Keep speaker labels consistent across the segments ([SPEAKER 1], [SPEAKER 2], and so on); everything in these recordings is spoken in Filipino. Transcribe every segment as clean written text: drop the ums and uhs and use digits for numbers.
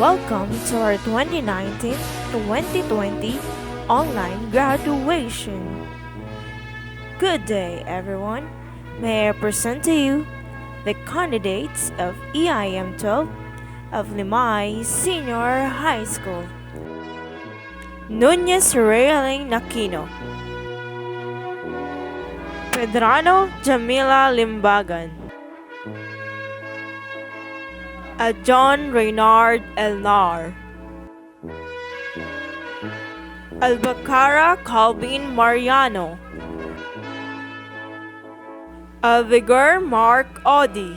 [SPEAKER 1] welcome to our 2019-2020 online graduation. Good day, everyone. May I present to you the candidates of EIM-12 of Limay Senior High School. Nunez Railing Nakino, Pedrano Jamila Limbagan, John Reynard Elnar, Albacara Calvin Mariano, Alvigar Mark Odi,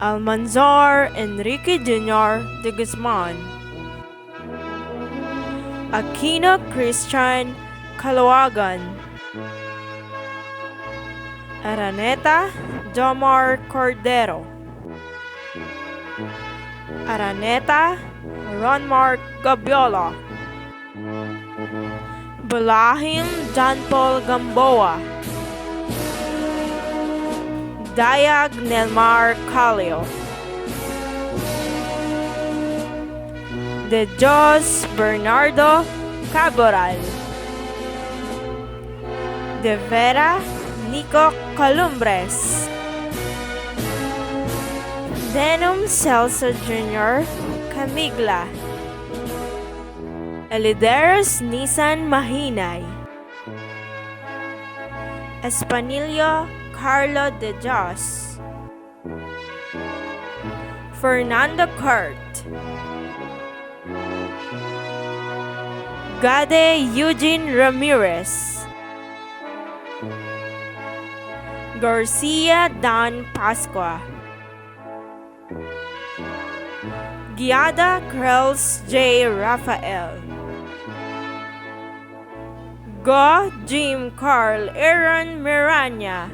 [SPEAKER 1] Almanzar Enrique Jr. de Guzman, Aquino Christian Calawagan, Araneta Jomar Cordero, Araneta Ronmark Gabiola, Balahim John Paul Gamboa, Dayag Nelmar Calio, De Jos Bernardo Caboral, De Vera Nico Columbres, Denom Celso Jr. Camigla, Elideros Nissan Mahinay, Espanilio Carlo de Jos, Fernando Kurt, Gade Eugene Ramirez, Garcia Dan Pascua, Giada Krels J. Rafael, Go Jim Carl Aaron Miranya,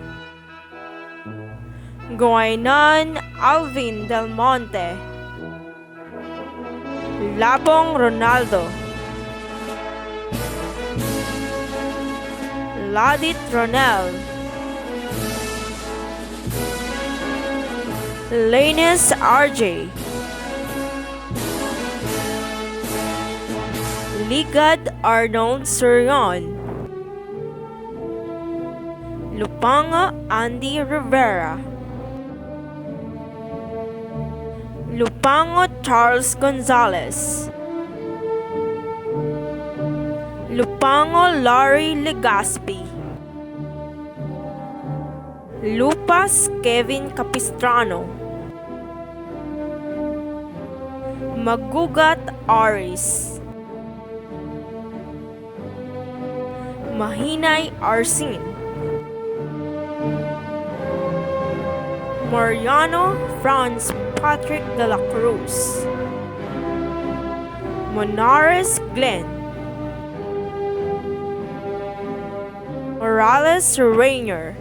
[SPEAKER 1] Guainon Alvin Del Monte, Labong Ronaldo, Ladit Ronel, Lanus RJ, Ligad Arnold Surion, Lupango Andy Rivera, Lupango Charles Gonzalez, Lupango Larry Legaspi, Lupas Kevin Capistrano, Magugat Aris, Mahinay Arsin, Mariano Franz Patrick de la Cruz, Monares Glenn, Morales Rainier,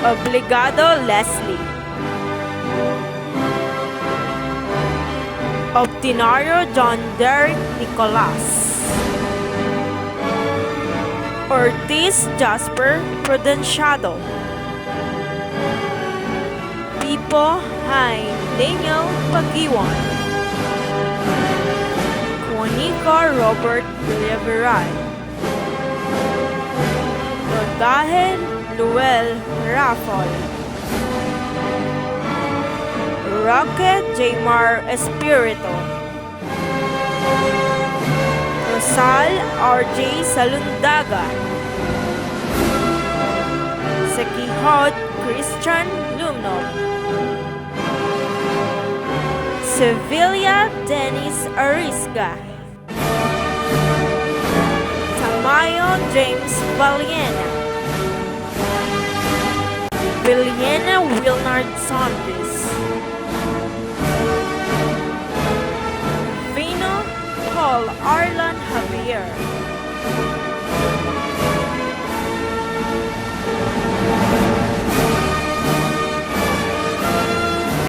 [SPEAKER 1] Obligado Leslie, Obtinario John Derek Nicolas, Ortiz Jasper Prudenciado, Pipo Hein Daniel Pagiwan, Juanico Robert Villaveral, Rodahen Luel Raffol, Roque Jaymar Espirito, Rosal RJ Salundaga, Sekihod Christian Lumnob, Sevilla Dennis Arisga, Tamayo James Valiena, Villena Wilnard Sanchez, Vino Paul Arlan Javier,